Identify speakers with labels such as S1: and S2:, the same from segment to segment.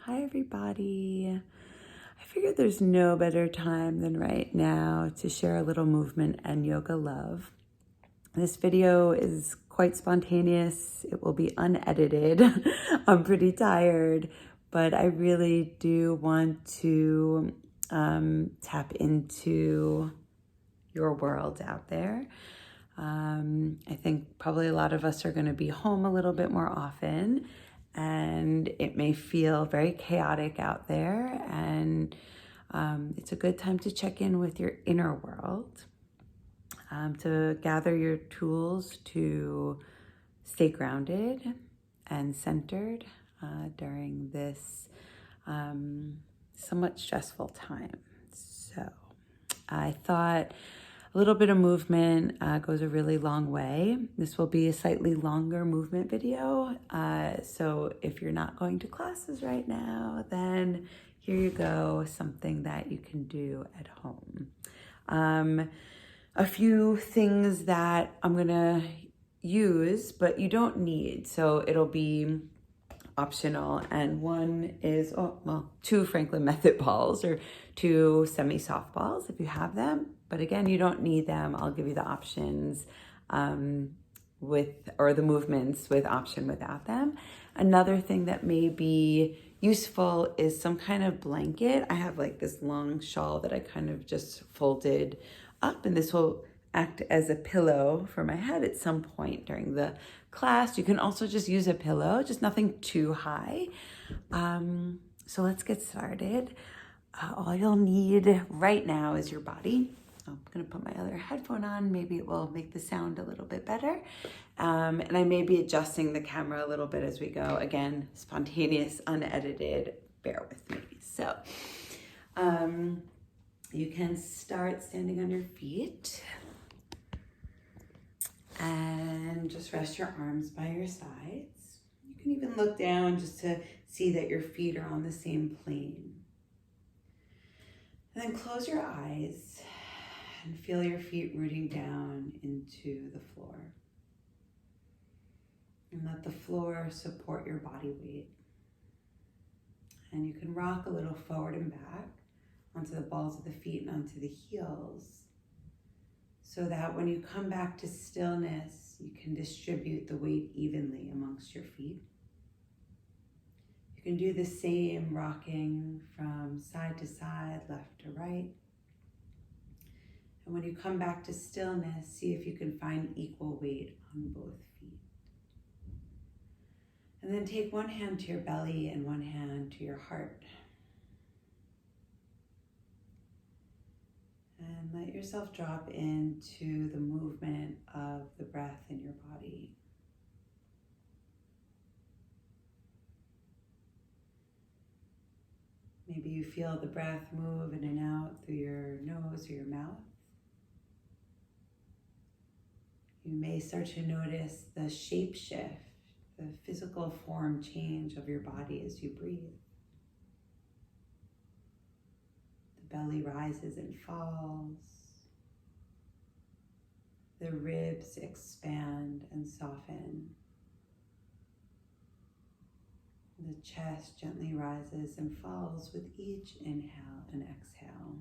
S1: Hi everybody. I figured there's no better time than right now to share a little movement and yoga love. This video is quite spontaneous. It will be unedited. I'm pretty tired, but I really do want to tap into your world out there. I think probably a lot of us are going to be home a little bit more often, and it may feel very chaotic out there, and it's a good time to check in with your inner world, to gather your tools to stay grounded and centered during this somewhat stressful time. So I thought a little bit of movement goes a really long way. This will be a slightly longer movement video. So if you're not going to classes right now, then here you go, something that you can do at home. A few things that I'm gonna use, but you don't need. So it'll be optional, and one is two Franklin Method balls or two semi-soft balls if you have them, but again, you don't need them. I'll give you the options or the movements with option without them. Another thing that may be useful is some kind of blanket. I have like this long shawl that I kind of just folded up, and this will act as a pillow for my head at some point during the class. You can also just use a pillow, just nothing too high. So let's get started. All you'll need right now is your body. I'm gonna put my other headphone on. Maybe it will make the sound a little bit better. And I may be adjusting the camera a little bit as we go. Again, spontaneous, unedited, bear with me. So you can start standing on your feet. And just rest your arms by your sides. You can even look down just to see that your feet are on the same plane. And then close your eyes and feel your feet rooting down into the floor. And let the floor support your body weight. And you can rock a little forward and back onto the balls of the feet and onto the heels, so that when you come back to stillness, you can distribute the weight evenly amongst your feet. You can do the same rocking from side to side, left to right. And when you come back to stillness, see if you can find equal weight on both feet. And then take one hand to your belly and one hand to your heart. And let yourself drop into the movement of the breath in your body. Maybe you feel the breath move in and out through your nose or your mouth. You may start to notice the shape shift, the physical form change of your body as you breathe. The belly rises and falls. The ribs expand and soften. The chest gently rises and falls with each inhale and exhale.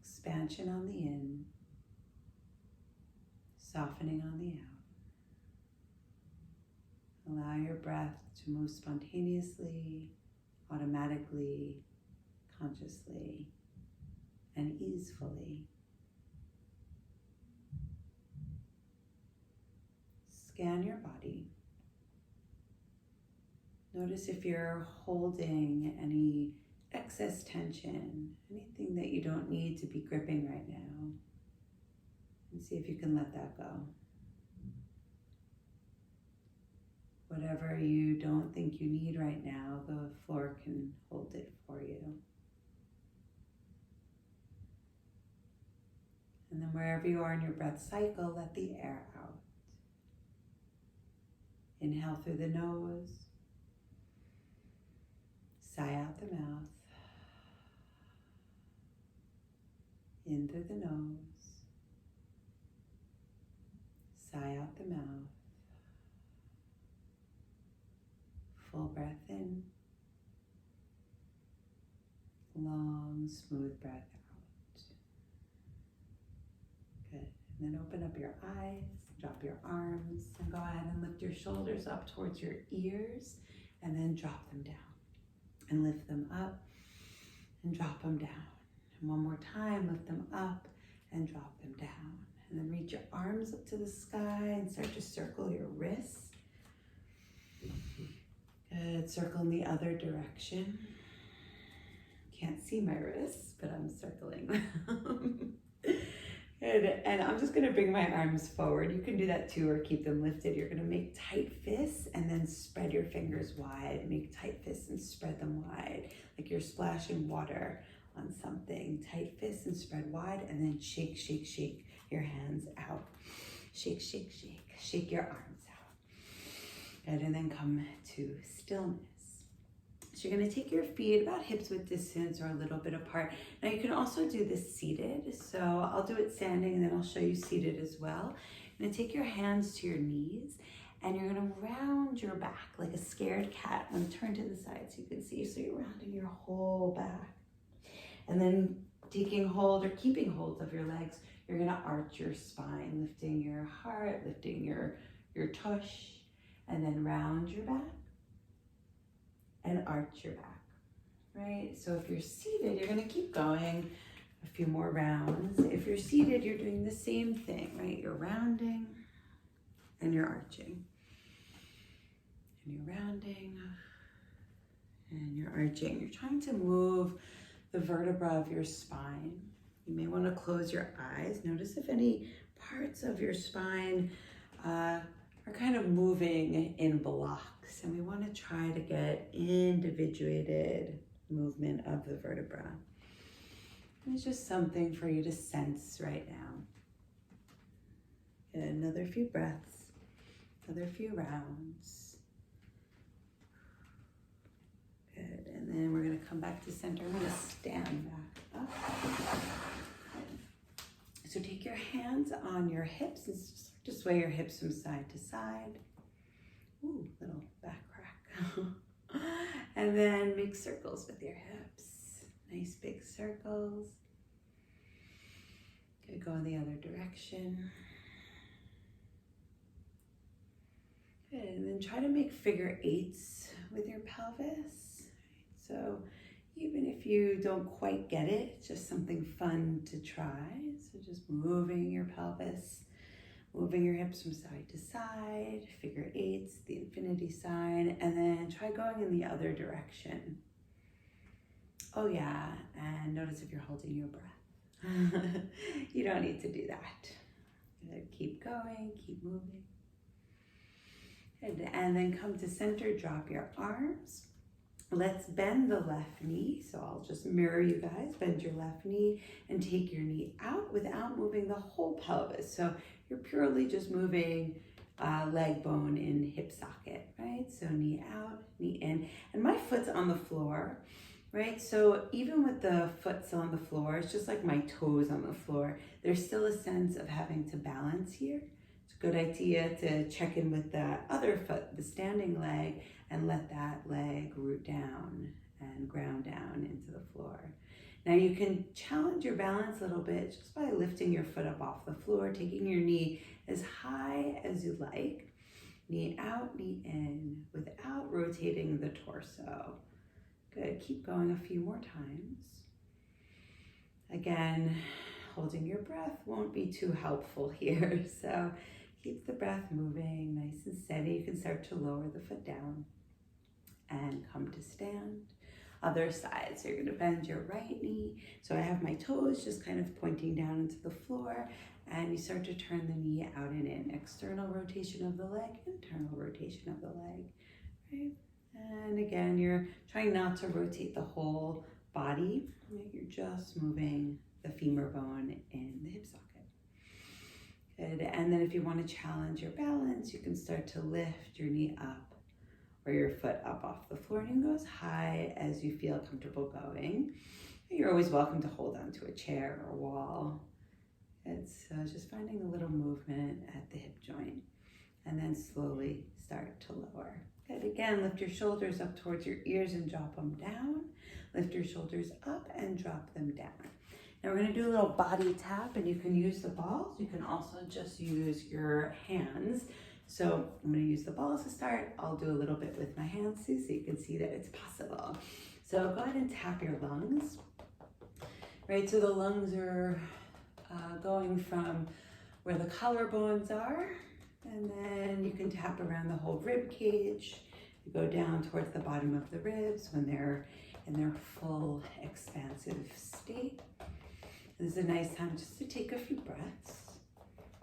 S1: Expansion on the in, softening on the out. Allow your breath to move spontaneously, automatically, consciously, and easefully. Scan your body. Notice if you're holding any excess tension, anything that you don't need to be gripping right now, and see if you can let that go. Whatever you don't think you need right now, the floor can hold it for you. And then wherever you are in your breath cycle, let the air out. Inhale through the nose, sigh out the mouth. In through the nose, sigh out the mouth. in. Long, smooth breath out. Good. And then open up your eyes, drop your arms, and go ahead and lift your shoulders up towards your ears, and then drop them down. And lift them up and drop them down. And one more time, lift them up and drop them down. And then reach your arms up to the sky and start to circle your wrists. Good. Circle in the other direction. Can't see my wrists, but I'm circling them. Good. And I'm just going to bring my arms forward. You can do that too, or keep them lifted. You're going to make tight fists and then spread your fingers wide. Make tight fists and spread them wide, like you're splashing water on something. Tight fists and spread wide, and then shake, shake, shake your hands out. Shake, shake, shake. Shake your arms out. Good. And then come to stillness. So you're going to take your feet about hips width distance or a little bit apart. Now you can also do this seated. So I'll do it standing and then I'll show you seated as well. You're going to take your hands to your knees and you're going to round your back like a scared cat. I'm going to turn to the side so you can see. So you're rounding your whole back. And then taking hold or keeping hold of your legs, you're going to arch your spine, lifting your heart, lifting your tush, and then round your back. And arch your back, right? So if you're seated, you're gonna keep going a few more rounds. If you're seated, you're doing the same thing, right? You're rounding and you're arching. And you're rounding and you're arching. You're trying to move the vertebra of your spine. You may wanna close your eyes. Notice if any parts of your spine are kind of moving in blocks, and we want to try to get individuated movement of the vertebra. It's just something for you to sense right now. Get another few breaths, another few rounds. Good, and then we're going to come back to center. I'm going to stand back up. So take your hands on your hips and just sway your hips from side to side. Ooh, little back crack. And then make circles with your hips. Nice big circles. Good, go in the other direction. Good, and then try to make figure eights with your pelvis. So even if you don't quite get it, it's just something fun to try. So just moving your pelvis, moving your hips from side to side, figure eights, the infinity sign, and then try going in the other direction. Oh yeah, and notice if you're holding your breath. You don't need to do that. Good. Keep going, keep moving. Good. And then come to center, drop your arms. Let's bend the left knee. So I'll just mirror you guys. Bend your left knee and take your knee out without moving the whole pelvis. So you're purely just moving leg bone in hip socket, right? So knee out, knee in. And my foot's on the floor, right? So even with the foot still on the floor, it's just like my toes on the floor. There's still a sense of having to balance here. It's a good idea to check in with the other foot, the standing leg, and let that leg root down and ground down into the floor. Now you can challenge your balance a little bit just by lifting your foot up off the floor, taking your knee as high as you like. Knee out, knee in, without rotating the torso. Good, keep going a few more times. Again, holding your breath won't be too helpful here, so keep the breath moving nice and steady. You can start to lower the foot down and come to stand. Other side, so you're gonna bend your right knee. So I have my toes just kind of pointing down into the floor, and you start to turn the knee out and in. External rotation of the leg, internal rotation of the leg, right? And again, you're trying not to rotate the whole body. Right? You're just moving the femur bone in the hip socket. Good, and then if you want to challenge your balance, you can start to lift your knee up or your foot up off the floor, and you can go as high as you feel comfortable going. You're always welcome to hold onto a chair or a wall. It's just finding a little movement at the hip joint, and then slowly start to lower. Good. Again, lift your shoulders up towards your ears and drop them down. Lift your shoulders up and drop them down. Now we're going to do a little body tap, and you can use the balls. You can also just use your hands. So I'm going to use the balls to start. I'll do a little bit with my hands too, so you can see that it's possible. So go ahead and tap your lungs. Right, so the lungs are going from where the collarbones are, and then you can tap around the whole rib cage. You go down towards the bottom of the ribs when they're in their full expansive state. This is a nice time just to take a few breaths,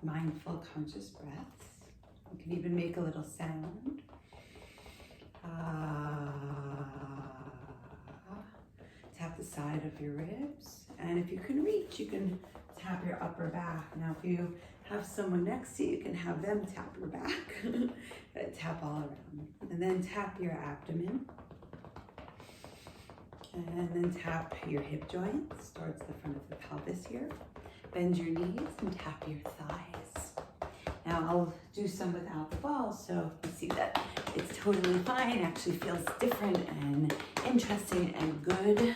S1: mindful, conscious breaths. You can even make a little sound. Tap the side of your ribs, and if you can reach, you can tap your upper back. Now, if you have someone next to you, you can have them tap your back. Tap all around, and then tap your abdomen, and then tap your hip joints towards the front of the pelvis here. Bend your knees and tap your thighs. Now I'll do some without the balls, so you see that it's totally fine. It actually feels different and interesting and good,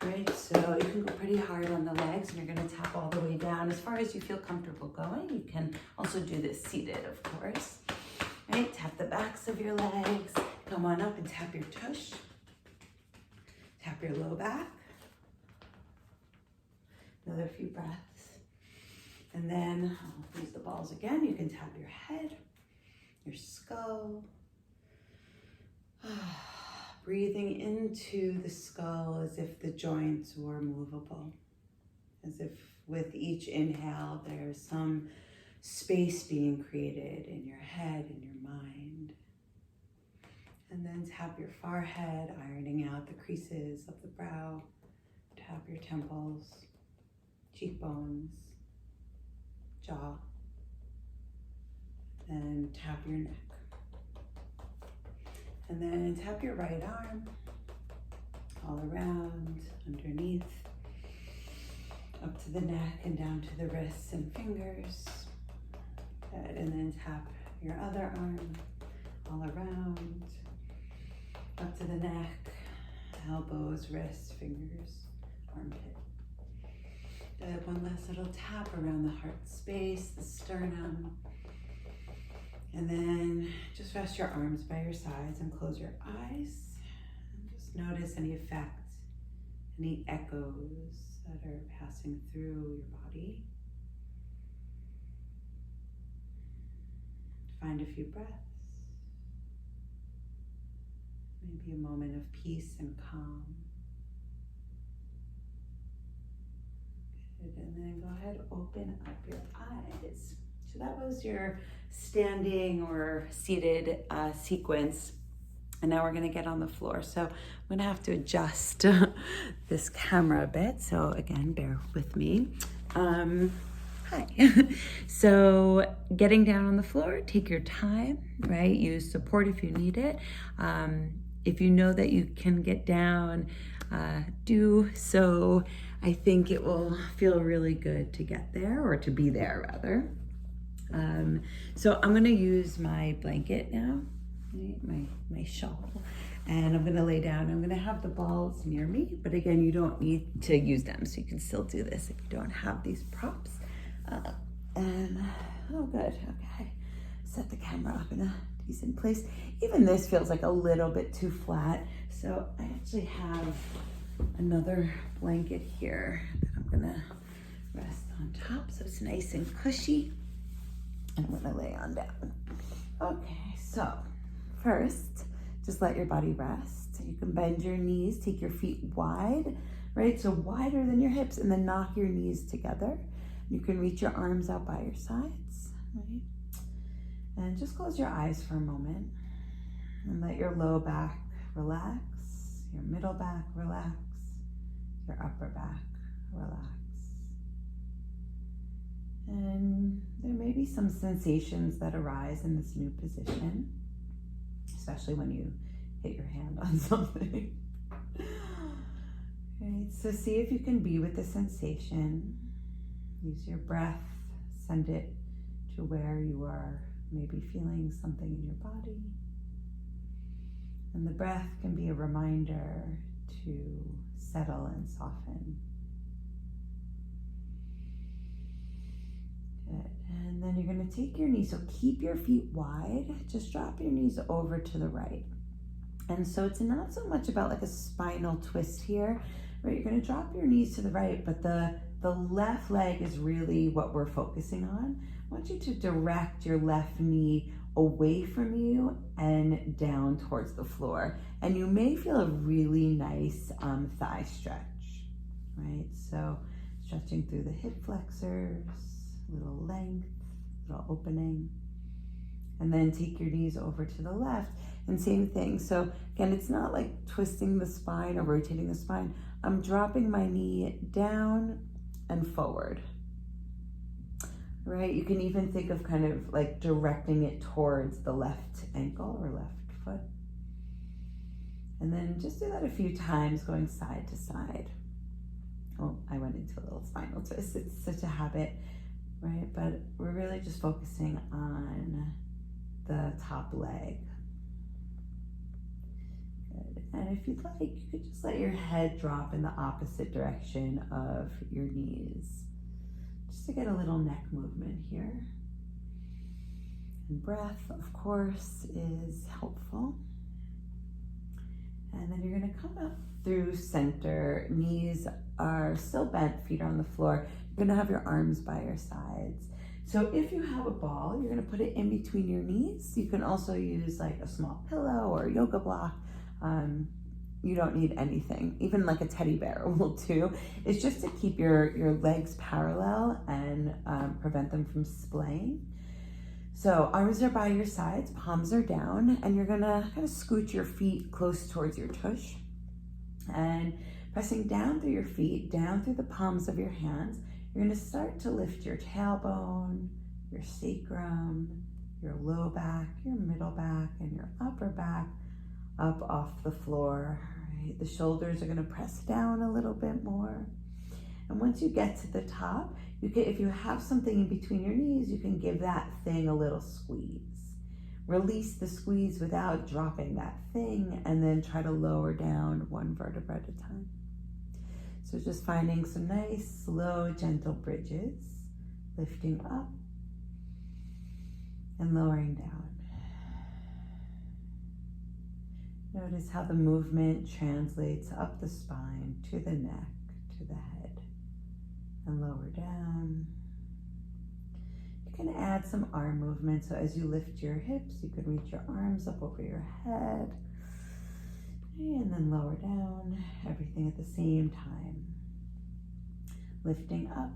S1: right? So you can go pretty hard on the legs, and you're gonna tap all the way down as far as you feel comfortable going. You can also do this seated, of course, right? Tap the backs of your legs, come on up and tap your tush. Tap your low back. Another few breaths. And then I'll use the balls again. You can tap your head, your skull. Breathing into the skull as if the joints were movable. As if with each inhale, there's some space being created in your head and your mind. And then tap your forehead, ironing out the creases of the brow. Tap your temples, cheekbones, jaw, and tap your neck. And then tap your right arm all around, underneath, up to the neck and down to the wrists and fingers. Good. And then tap your other arm all around, up to the neck, elbows, wrists, fingers, armpit. Good. One last little tap around the heart space, the sternum. And then just rest your arms by your sides and close your eyes. And just notice any effect, any echoes that are passing through your body. Find a few breaths. Maybe a moment of peace and calm. Good. And then go ahead, open up your eyes. So that was your standing or seated sequence. And now we're gonna get on the floor. So I'm gonna have to adjust this camera a bit. So again, bear with me. Hi. So getting down on the floor, take your time, right? Use support if you need it. If you know that you can get down, do so. I think it will feel really good to get there, or to be there rather. So I'm gonna use my blanket now, right? my shawl, and I'm gonna lay down. I'm gonna have the balls near me, but again, you don't need to use them, so you can still do this if you don't have these props. And oh good, okay. Set the camera up in a decent place. Even this feels like a little bit too flat, so I actually have another blanket here that I'm gonna rest on top, so it's nice and cushy. And I'm gonna lay on down. Okay, so first, just let your body rest. You can bend your knees, take your feet wide, right? So wider than your hips, and then knock your knees together. You can reach your arms out by your sides, right? And just close your eyes for a moment and let your low back relax, your middle back relax, your upper back relax. And there may be some sensations that arise in this new position, especially when you hit your hand on something. Right, so see if you can be with the sensation. Use your breath, send it to where you are maybe feeling something in your body. And the breath can be a reminder to settle and soften. Good. And then you're going to take your knees, so keep your feet wide, just drop your knees over to the right. And so it's not so much about like a spinal twist here, right? You're going to drop your knees to the right, but the left leg is really what we're focusing on. I want you to direct your left knee away from you and down towards the floor. And you may feel a really nice thigh stretch, right? So stretching through the hip flexors, little length, little opening. And then take your knees over to the left, and same thing. So again, it's not like twisting the spine or rotating the spine. I'm dropping my knee down and forward, right? You can even think of kind of like directing it towards the left ankle or left foot. And then just do that a few times, going side to side. Oh, I went into a little spinal twist. It's such a habit, right? But we're really just focusing on the top leg. Good. And if you'd like, you could just let your head drop in the opposite direction of your knees, just to get a little neck movement here. And breath, of course, is helpful. And then you're going to come up through center. Knees are still bent, feet are on the floor. You're going to have your arms by your sides. So if you have a ball, you're going to put it in between your knees. You can also use like a small pillow or a yoga block. You don't need anything. Even like a teddy bear will do. It's just to keep your legs parallel and prevent them from splaying. So arms are by your sides, palms are down, and you're going to kind of scoot your feet close towards your tush. And pressing down through your feet, down through the palms of your hands, you're going to start to lift your tailbone, your sacrum, your low back, your middle back, and your upper back up off the floor. Right? The shoulders are going to press down a little bit more. And once you get to the top, you can, if you have something in between your knees, you can give that thing a little squeeze. Release the squeeze without dropping that thing, and then try to lower down one vertebra at a time. So just finding some nice, slow, gentle bridges, lifting up and lowering down. Notice how the movement translates up the spine, to the neck, to the head, and lower down. You can add some arm movement. So as you lift your hips, you can reach your arms up over your head, and then lower down, everything at the same time. Lifting up.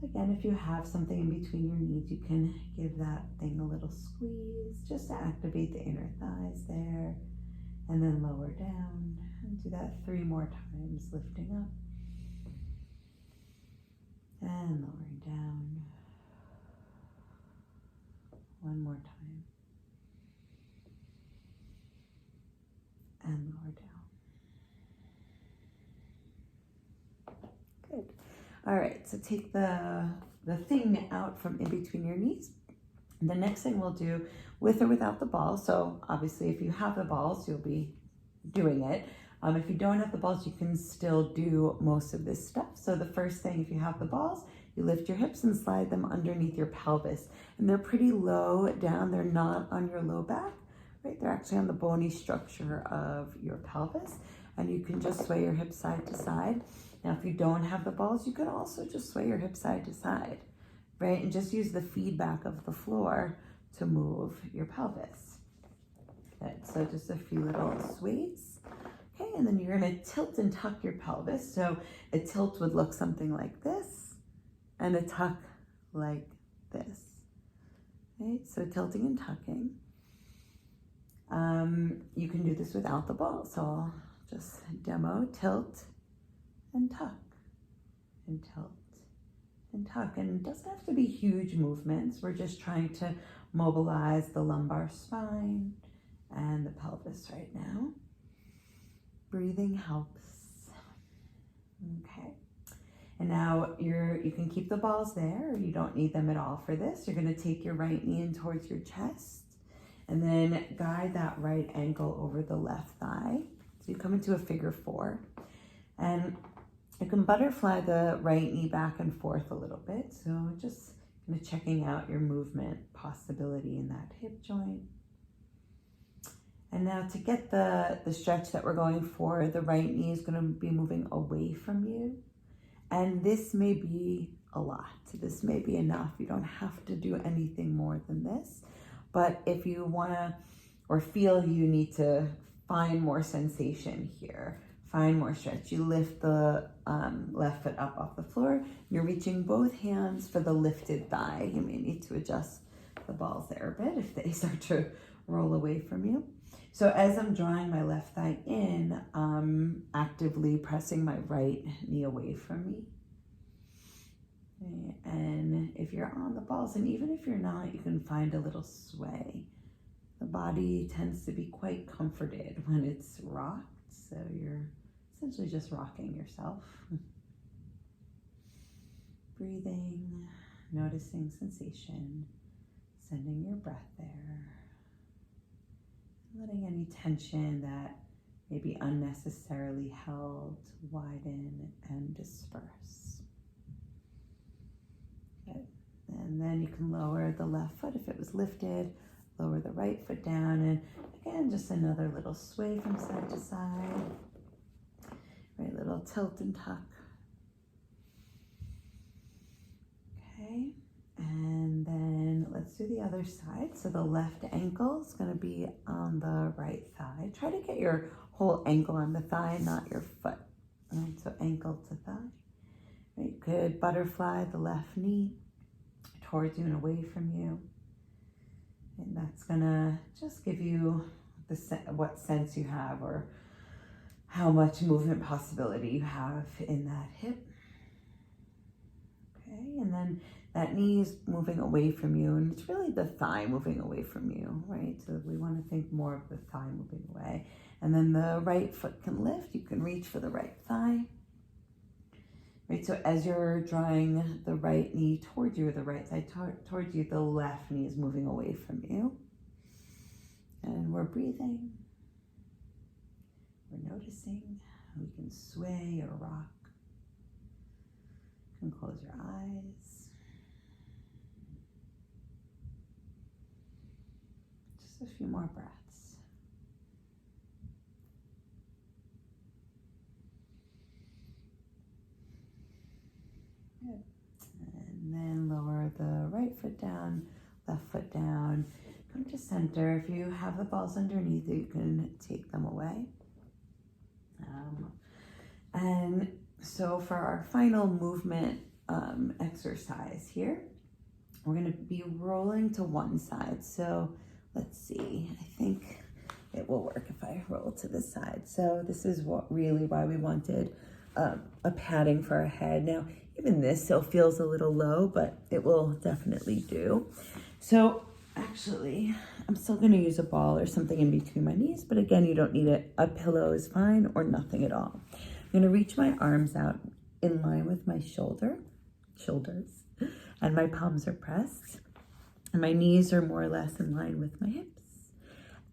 S1: Again, if you have something in between your knees, you can give that thing a little squeeze just to activate the inner thighs there. And then lower down. And do that 3 more times, lifting up and lowering down. 1 more time. And lower down. Good. All right, so take the thing out from in between your knees. The next thing we'll do, with or without the balls, so obviously if you have the balls, you'll be doing it. If you don't have the balls, you can still do most of this stuff. So the first thing, if you have the balls, you lift your hips and slide them underneath your pelvis. And they're pretty low down. They're not on your low back, right? They're actually on the bony structure of your pelvis. And you can just sway your hips side to side. Now, if you don't have the balls, you can also just sway your hips side to side, right? And just use the feedback of the floor to move your pelvis. Good. So just a few little sways. Okay, and then you're going to tilt and tuck your pelvis. So a tilt would look something like this, and a tuck like this. Right? So tilting and tucking. You can do this without the ball. So I'll just demo, tilt and tuck, and tilt and tuck. And it doesn't have to be huge movements. We're just trying to mobilize the lumbar spine and the pelvis right now. Breathing helps. Okay. And now you can keep the balls there, or you don't need them at all for this. You're going to take your right knee in towards your chest And then guide that right ankle over the left thigh. So you come into a figure 4. And you can butterfly the right knee back and forth a little bit. So just kind of checking out your movement possibility in that hip joint. And now to get the stretch that we're going for, the right knee is going to be moving away from you. And this may be a lot. This may be enough. You don't have to do anything more than this. But if you want to or feel you need to find more sensation here, find more stretch, you lift the left foot up off the floor. You're reaching both hands for the lifted thigh. You may need to adjust the balls there a bit if they start to roll away from you. So as I'm drawing my left thigh in, I'm actively pressing my right knee away from me. Okay. And if you're on the balls, and even if you're not, you can find a little sway. The body tends to be quite comforted when it's rocked, so you're essentially just rocking yourself. Breathing, noticing sensation, sending your breath there. Letting any tension that may be unnecessarily held widen and disperse. Good. And then you can lower the left foot if it was lifted, lower the right foot down, and again, just another little sway from side to side. Right, little tilt and tuck. Okay. And then let's do the other side. So the left ankle is going to be on the right thigh. Try to get your whole ankle on the thigh, not your foot. All right, so ankle to thigh. Right, you could butterfly the left knee towards you and away from you. And that's going to just give you what sense you have or how much movement possibility you have in that hip. Okay, and then that knee is moving away from you, and it's really the thigh moving away from you, right? So we want to think more of the thigh moving away. And then the right foot can lift. You can reach for the right thigh. Right, so as you're drawing the right knee towards you, or the right side towards you, the left knee is moving away from you. And we're breathing. We're noticing. We can sway or rock. You can close your eyes. Just a few more breaths. Good. And then lower the right foot down, left foot down. Come to center. If you have the balls underneath you, you can take them away. And so for our final movement exercise here, we're going to be rolling to one side. So let's see, I think it will work if I roll to this side. So this is really why we wanted a padding for our head. Now, even this still feels a little low, but it will definitely do. So actually, I'm still going to use a ball or something in between my knees, but again, you don't need it. A pillow is fine or nothing at all. I'm going to reach my arms out in line with my shoulders, and my palms are pressed, and my knees are more or less in line with my hips.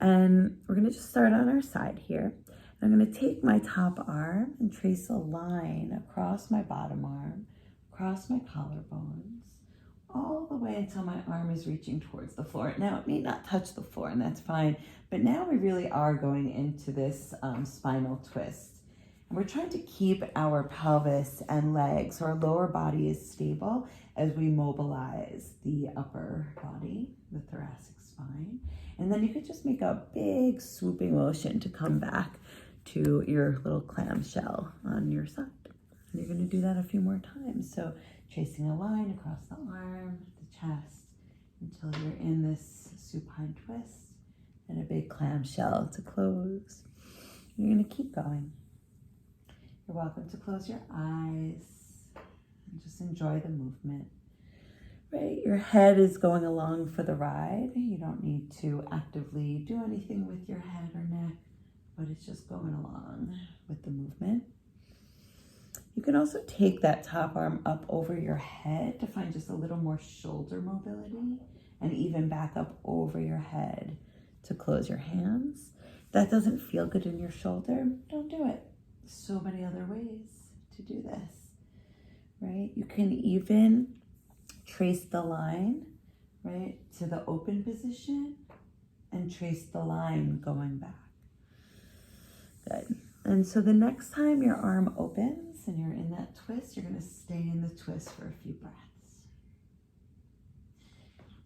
S1: And we're going to just start on our side here. I'm going to take my top arm and trace a line across my bottom arm, across my collarbones, all the way until my arm is reaching towards the floor. Now, it may not touch the floor, and that's fine, but now we really are going into this spinal twist. And we're trying to keep our pelvis and legs, so our lower body is stable as we mobilize the upper body, the thoracic spine. And then you could just make a big swooping motion to come back to your little clamshell on your side. And you're going to do that a few more times. So tracing a line across the arm, the chest, until you're in this supine twist and a big clamshell to close. You're going to keep going. You're welcome to close your eyes and just enjoy the movement. Right, your head is going along for the ride. You don't need to actively do anything with your head or neck, but it's just going along with the movement. You can also take that top arm up over your head to find just a little more shoulder mobility, and even back up over your head to close your hands. If that doesn't feel good in your shoulder, don't do it. There's so many other ways to do this, right? You can even trace the line, right, to the open position and trace the line going back. Good. And so the next time your arm opens and you're in that twist, you're going to stay in the twist for a few breaths.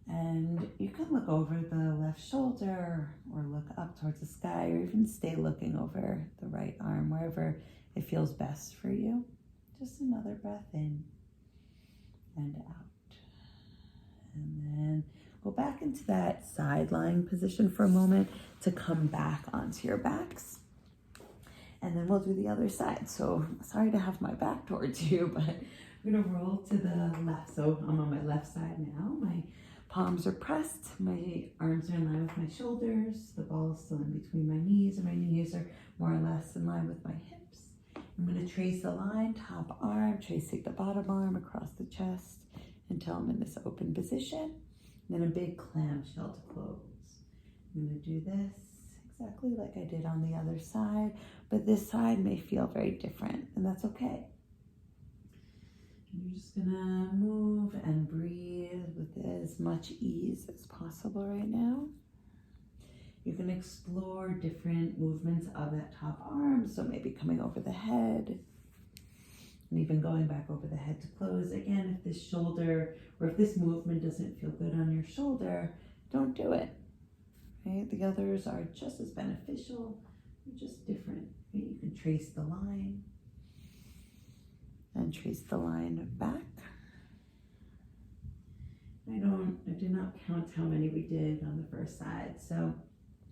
S1: And you can look over the left shoulder or look up towards the sky, or even stay looking over the right arm, wherever it feels best for you. Just another breath in and out. And then go back into that side lying position for a moment to come back onto your backs. And then we'll do the other side. So sorry to have my back towards you, but I'm gonna roll to the left. So I'm on my left side now. My palms are pressed. My arms are in line with my shoulders. The ball is still in between my knees, and my knees are more or less in line with my hips. I'm gonna trace the line, top arm, tracing the bottom arm across the chest until I'm in this open position. And then a big clamshell to close. I'm gonna do this exactly like I did on the other side, but this side may feel very different, and that's okay. You're just gonna move and breathe with as much ease as possible right now. You can explore different movements of that top arm, so maybe coming over the head, and even going back over the head to close. Again, if this shoulder, or if this movement doesn't feel good on your shoulder, don't do it. Right? The others are just as beneficial, they're just different. Right? You can trace the line and trace the line back. I did not count how many we did on the first side. So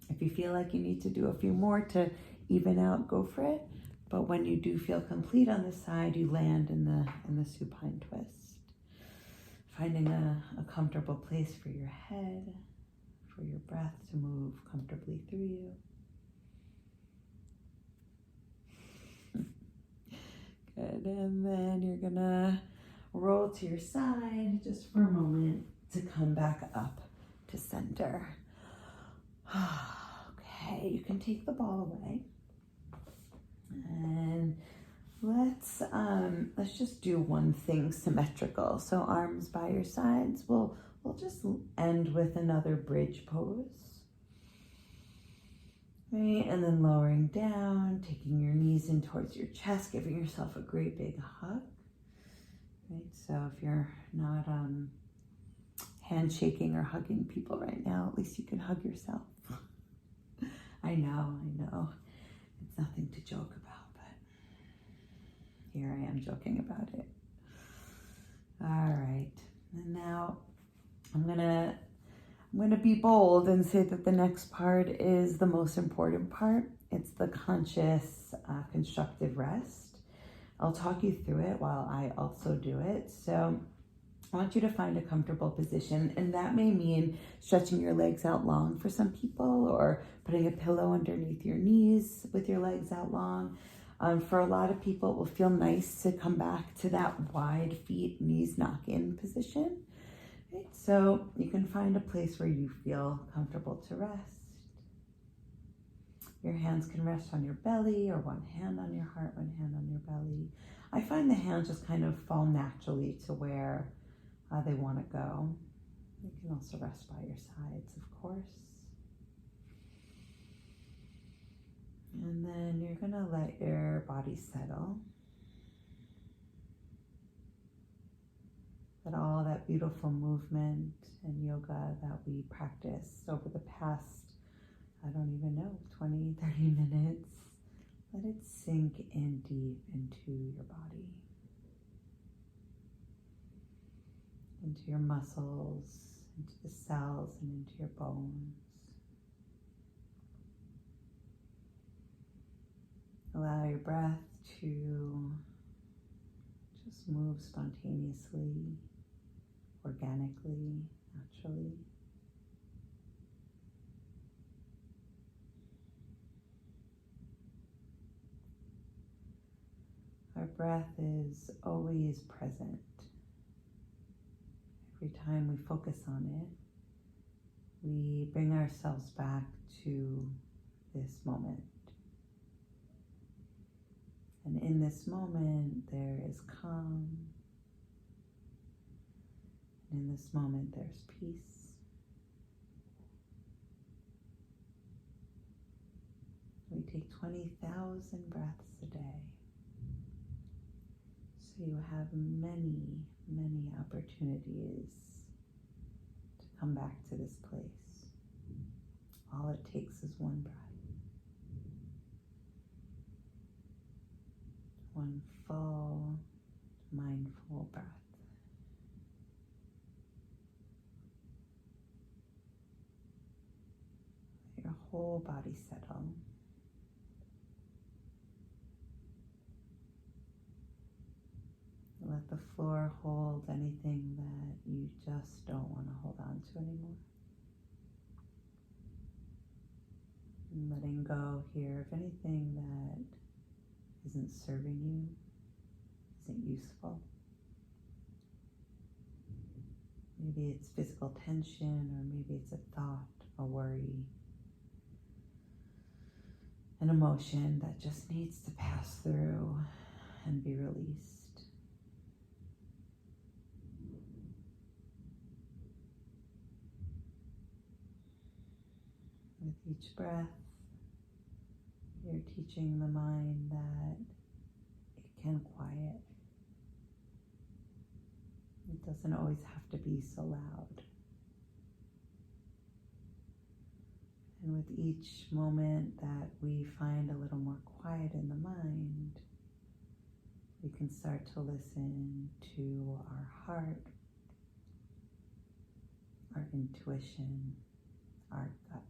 S1: if you feel like you need to do a few more to even out, go for it. But when you do feel complete on this side, you land in the supine twist. Finding a comfortable place for your head, for your breath to move comfortably through you. Good, and then you're gonna roll to your side just for a moment to come back up to center. Okay, you can take the ball away. And let's just do one thing symmetrical. So arms by your sides. We'll just end with another bridge pose. Right, and then lowering down, taking your knees in towards your chest, giving yourself a great big hug. Right, so if you're not handshaking or hugging people right now, at least you can hug yourself. I know. It's nothing to joke about, but here I am joking about it. All right, and now I'm gonna be bold and say that the next part is the most important part. It's the conscious, constructive rest. I'll talk you through it while I also do it. So I want you to find a comfortable position, and that may mean stretching your legs out long for some people, or putting a pillow underneath your knees with your legs out long. For a lot of people, it will feel nice to come back to that wide feet, knees knock in position. Right? So you can find a place where you feel comfortable to rest. Your hands can rest on your belly, or one hand on your heart, one hand on your belly. I find the hands just kind of fall naturally to where they want to go. You can also rest by your sides, of course. And then you're going to let your body settle. Let all that beautiful movement and yoga that we practiced over the past, I don't even know, 20, 30 minutes, let it sink in deep into your body, into your muscles, into the cells, and into your bones. Allow your breath to just move spontaneously, organically, naturally. Our breath is always present. Every time we focus on it, we bring ourselves back to this moment. And in this moment, there is calm. And in this moment, there's peace. We take 20,000 breaths a day. So you have many, many opportunities to come back to this place. All it takes is one breath. One full, mindful breath. Let your whole body settle. Let the floor hold anything that you just don't want to hold on to anymore. And letting go here of anything that isn't serving you, isn't useful. Maybe it's physical tension, or maybe it's a thought, a worry, an emotion that just needs to pass through and be released. With each breath, you're teaching the mind that it can quiet. It doesn't always have to be so loud. And with each moment that we find a little more quiet in the mind, we can start to listen to our heart, our intuition, our gut.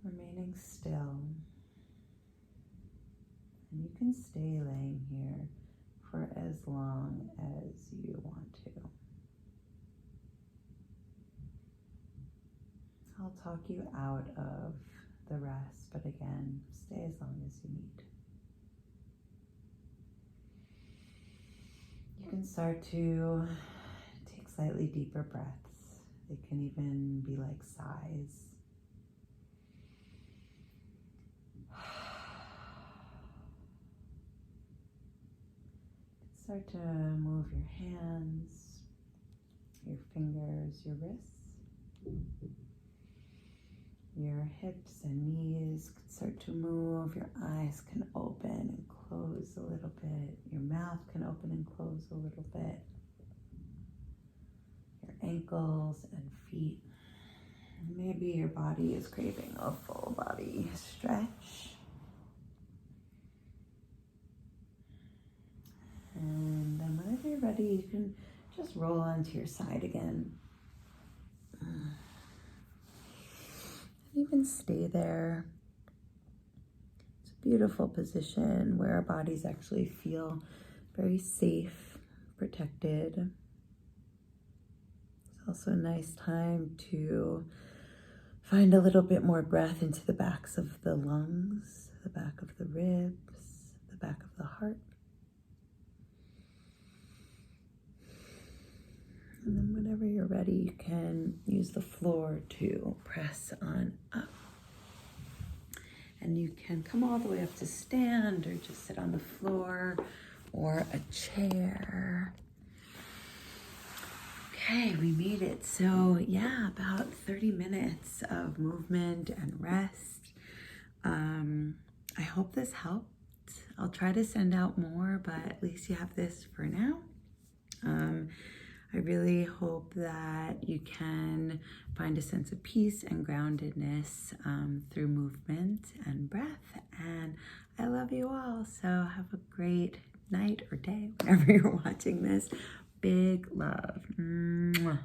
S1: Remaining still, and you can stay laying here for as long as you want to. I'll talk you out of the rest, but again, stay as long as you need. You can start to take slightly deeper breaths. They can even be like sighs. Start to move your hands, your fingers, your wrists. Your hips and knees can start to move. Your eyes can open and close a little bit. Your mouth can open and close a little bit. Your ankles and feet. And maybe your body is craving a full body stretch. And then whenever you're ready, you can just roll onto your side again. You can stay there. It's a beautiful position where our bodies actually feel very safe, protected. It's also a nice time to find a little bit more breath into the backs of the lungs, the back of the ribs, the back of the heart. And then whenever you're ready, you can use the floor to press on up. And you can come all the way up to stand, or just sit on the floor or a chair. Okay, we made it. So yeah, about 30 minutes of movement and rest. I hope this helped. I'll try to send out more, but at least you have this for now. I really hope that you can find a sense of peace and groundedness through movement and breath. And I love you all. So have a great night or day, whenever you're watching this. Big love. Mwah.